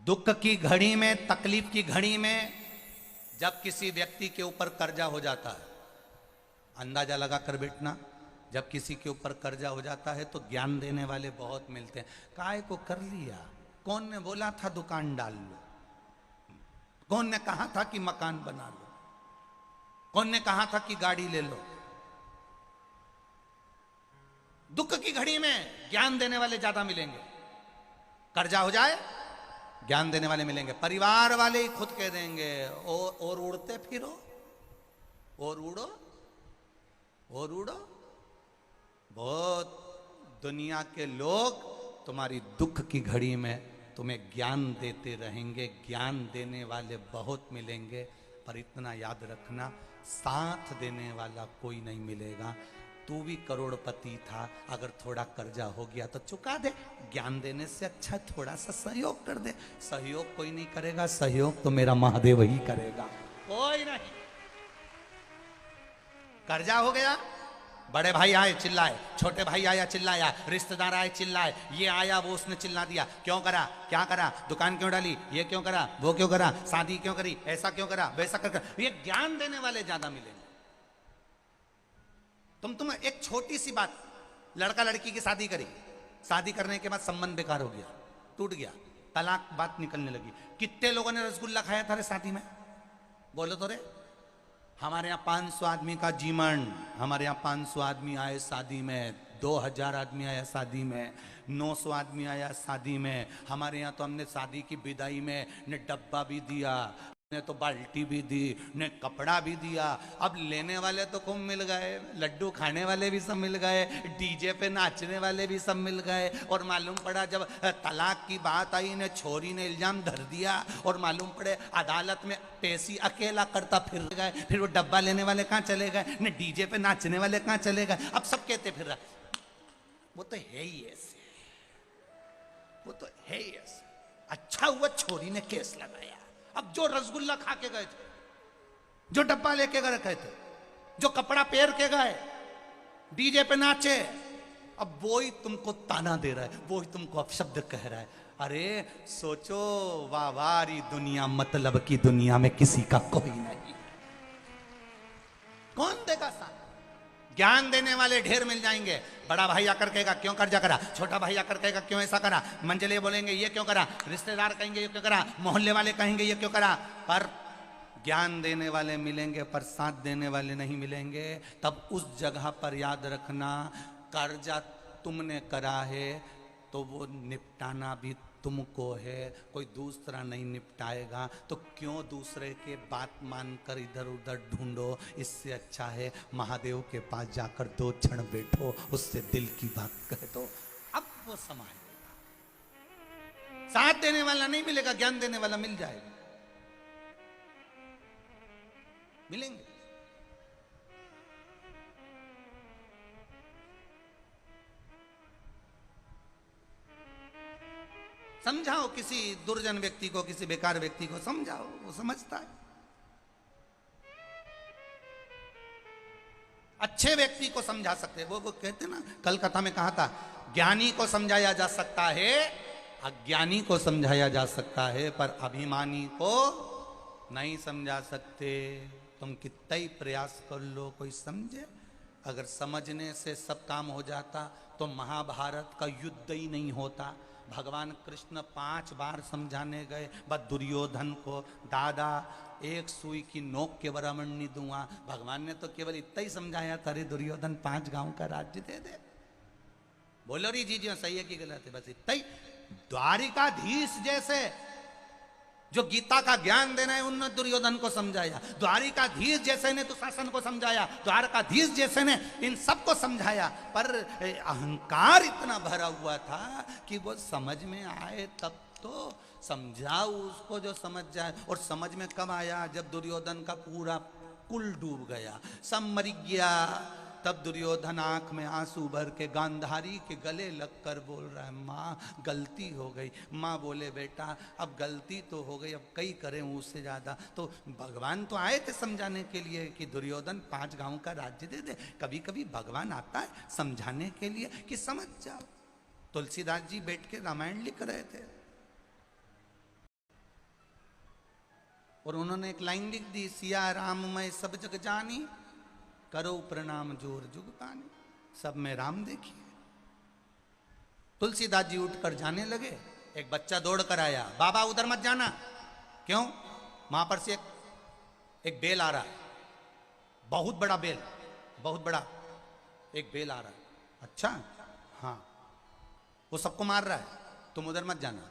दुख की घड़ी में, तकलीफ की घड़ी में जब किसी व्यक्ति के ऊपर कर्जा हो जाता है, अंदाजा लगा कर बैठना, जब किसी के ऊपर कर्जा हो जाता है तो ज्ञान देने वाले बहुत मिलते हैं। काय को कर लिया? कौन ने बोला था दुकान डाल लो? कौन ने कहा था कि मकान बना लो? कौन ने कहा था कि गाड़ी ले लो? दुख की घड़ी में ज्ञान देने वाले ज्यादा मिलेंगे। कर्जा हो जाए, ज्ञान देने वाले मिलेंगे। परिवार वाले ही खुद कह देंगे और उड़ते फिरो, और उड़ो, और उड़ो। बहुत दुनिया के लोग तुम्हारी दुख की घड़ी में तुम्हें ज्ञान देते रहेंगे। ज्ञान देने वाले बहुत मिलेंगे, पर इतना याद रखना, साथ देने वाला कोई नहीं मिलेगा। तू भी करोड़पति था, अगर थोड़ा कर्जा हो गया तो चुका दे। ज्ञान देने से अच्छा थोड़ा सा सहयोग कर दे। सहयोग कोई नहीं करेगा, सहयोग तो मेरा महादेव ही करेगा, कोई नहीं। कर्जा हो गया, बड़े भाई आए चिल्लाए, छोटे भाई आया चिल्लाया, रिश्तेदार आए चिल्लाए, ये आया वो उसने चिल्ला दिया। क्यों करा? क्या करा? दुकान क्यों डाली? ये क्यों करा? वो क्यों करा? शादी क्यों करी? ऐसा क्यों करा? वैसा कर। ये ज्ञान देने वाले ज्यादा मिलेंगे। तुम एक छोटी सी बात, लड़का लड़की की शादी करी, शादी करने के बाद संबंध बेकार हो गया, टूट गया, तलाक बात निकलने लगी। कितने लोगों ने रसगुल्ला खाया था रे शादी में? बोलो तो रे। हमारे यहाँ 500 आदमी का जीवन, हमारे यहाँ 500 आदमी आए शादी में, 2000 आदमी आया शादी में, 900 आदमी आया शादी में। हमारे यहाँ तो हमने शादी की विदाई में ने डब्बा भी दिया, ने तो बाल्टी भी दी, ने कपड़ा भी दिया। अब लेने वाले तो खूब मिल गए, लड्डू खाने वाले भी सब मिल गए, डीजे पे नाचने वाले भी सब मिल गए। और मालूम पड़ा जब तलाक की बात आई ने छोरी ने इल्जाम धर दिया, और मालूम पड़े अदालत में पेशी अकेला करता फिर गए। फिर वो डब्बा लेने वाले कहाँ चले गए, ने डीजे पे नाचने वाले कहाँ चले गए। अब सब कहते फिर रहा वो तो है ही ऐसे, वो तो है ही ऐसे। अच्छा हुआ छोरी ने केस लगाया। अब जो रसगुल्ला खा के गए थे, जो डब्बा लेके गए थे, जो कपड़ा पहन के गए, डीजे पे नाचे, अब वो ही तुमको ताना दे रहा है, वो ही तुमको अपशब्द कह रहा है। अरे सोचो, वावारी दुनिया, मतलब की दुनिया में किसी का कोई नहीं। कौन देगा साथ? ज्ञान देने वाले ढेर मिल जाएंगे। बड़ा भाई आकर कहेगा क्यों कर्जा करा, छोटा भाई आकर कहेगा क्यों ऐसा करा, मंजले बोलेंगे ये क्यों करा, रिश्तेदार कहेंगे ये क्यों करा, मोहल्ले वाले कहेंगे ये क्यों करा। पर ज्ञान देने वाले मिलेंगे, पर साथ देने वाले नहीं मिलेंगे। तब उस जगह पर याद रखना, कर्जा तुमने करा है तो वो निपटाना भी तुमको है, कोई दूसरा नहीं निपटाएगा। तो क्यों दूसरे के बात मानकर इधर उधर ढूंढो? इससे अच्छा है महादेव के पास जाकर 2 क्षण बैठो, उससे दिल की बात कह दो, अब वो समाएगा। साथ देने वाला नहीं मिलेगा, ज्ञान देने वाला मिल जाएगा, मिलेंगे। समझाओ किसी दुर्जन व्यक्ति को, किसी बेकार व्यक्ति को समझाओ, वो समझता है। अच्छे व्यक्ति को समझा सकते हैं। वो कहते ना, कल कथा में कहा था, ज्ञानी को समझाया जा सकता है, अज्ञानी को समझाया जा सकता है, पर अभिमानी को नहीं समझा सकते। तुम कितना ही प्रयास कर लो, कोई समझे? अगर समझने से सब काम हो जाता तो महाभारत का युद्ध ही नहीं होता। भगवान कृष्ण 5 बार समझाने गए, बस दुर्योधन को, दादा एक सुई की नोक के बराबर नहीं दूंगा। भगवान ने तो केवल इतना ही समझाया था, रे दुर्योधन 5 गांव का राज्य दे दे। बोलो री जी जी सही है कि गलत है? बस इतना ही। द्वारिकाधीश जैसे जो गीता का ज्ञान देना है, उन्होंने दुर्योधन को समझाया। द्वारिकाधीश जैसे ने दुशासन को समझाया, द्वारकाधीश जैसे ने इन सबको समझाया। पर अहंकार इतना भरा हुआ था कि वो समझ में आए तब तो समझाओ उसको जो समझ जाए। और समझ में कब आया? जब दुर्योधन का पूरा कुल डूब गया, सब मर गया। तब दुर्योधन आंख में आंसू भर के गांधारी के गले लगकर बोल रहा है, माँ गलती हो गई। माँ बोले बेटा अब गलती तो हो गई, अब कई करें उससे ज्यादा। तो भगवान तो आए थे समझाने के लिए कि दुर्योधन 5 गांव का राज्य दे दे। कभी कभी भगवान आता है समझाने के लिए कि समझ जाओ। तुलसीदास जी बैठ के रामायण लिख रहे थे, और उन्होंने एक लाइन लिख दी, सिया राम मैं सब जग जानी, करो प्रणाम जोर जुग पानी। सब में राम देखिए। तुलसीदास जी उठकर जाने लगे, एक बच्चा दौड़ कर आया, बाबा उधर मत जाना। क्यों? वहां पर से एक बेल आ रहा है, बहुत बड़ा बेल, बहुत बड़ा एक बेल आ रहा है। अच्छा, हाँ, वो सबको मार रहा है, तुम उधर मत जाना।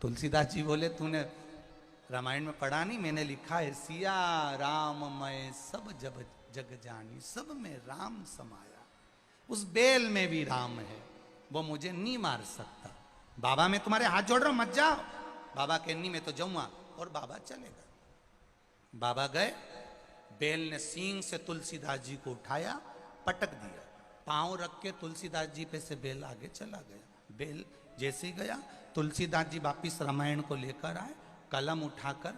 तुलसीदास जी बोले, तूने रामायण में पढ़ा नहीं? मैंने लिखा है, सिया राम मैं सब जब जग जानी, सब में राम समाया। उस बेल में भी राम है, वो मुझे नहीं मार सकता। बाबा मैं तुम्हारे हाथ जोड़ रहा हूं, मत जाओ। बाबा के नहीं, मैं तो जाऊंगा। और बाबा चले गए। बाबा गए, बेल ने सींग से तुलसीदास जी को उठाया, पटक दिया, पांव रख के तुलसीदास जी पे से बेल आगे चला गया। बेल जैसे ही गया, तुलसीदास जी वापिस रामायण को लेकर आए, कलम उठाकर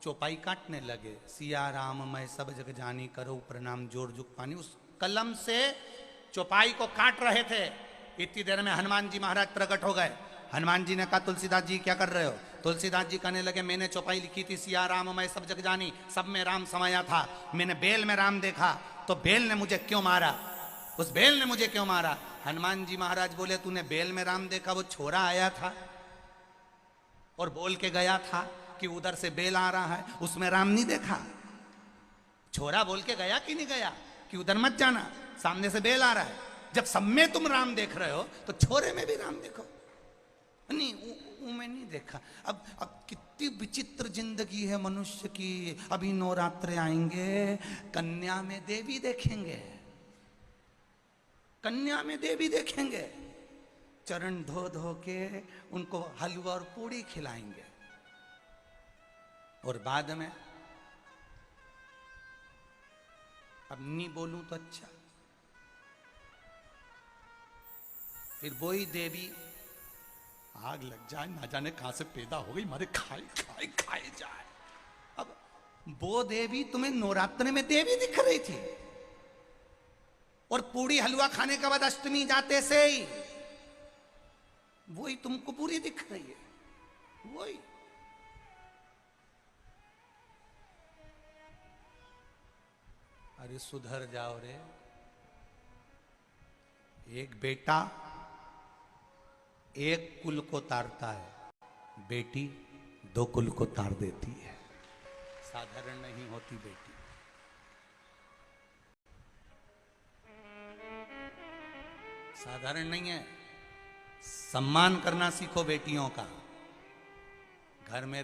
चौपाई काटने लगे। सिया राम मैं सब जग जानी, करो प्रणाम जोर जुग पानी। उस कलम से चौपाई को काट रहे थे, इतनी देर में हनुमान जी महाराज प्रकट हो गए। हनुमान जी ने कहा, तुलसीदास जी क्या कर रहे हो? तुलसीदास जी कहने लगे, मैंने चौपाई लिखी थी, सिया राम मैं सब जग जानी, सब में राम समाया था। मैंने बेल में राम देखा, तो बेल ने मुझे क्यों मारा? उस बेल ने मुझे क्यों मारा? हनुमान जी महाराज बोले, तूने बेल में राम देखा? वो छोरा आया था और बोल के गया था कि उधर से बेल आ रहा है, उसमें राम नहीं देखा। छोरा बोल के गया कि नहीं गया कि उधर मत जाना, सामने से बेल आ रहा है। जब सब में तुम राम देख रहे हो, तो छोरे में भी राम देखो। नहीं, वो मैं नहीं देखा। अब कितनी विचित्र जिंदगी है मनुष्य की। अभी नवरात्रे आएंगे, कन्या में देवी देखेंगे, कन्या में देवी देखेंगे, चरण धो धो के उनको हलवा और पूड़ी खिलाएंगे, और बाद में अब नहीं बोलूं तो अच्छा, फिर वही देवी आग लग जाए, ना जाने कहां से पैदा हो गई, मारे खाए खाए खाए जाए। अब वो देवी तुम्हें नवरात्र में देवी दिख रही थी, और पूरी हलवा खाने के बाद अष्टमी जाते से ही वही तुमको पूरी दिख रही है। वही अरे सुधर जाओ रे। एक बेटा एक कुल को तारता है, बेटी दो कुल को तार देती है। साधारण नहीं होती बेटी। साधारण नहीं है। सम्मान करना सीखो बेटियों का। घर में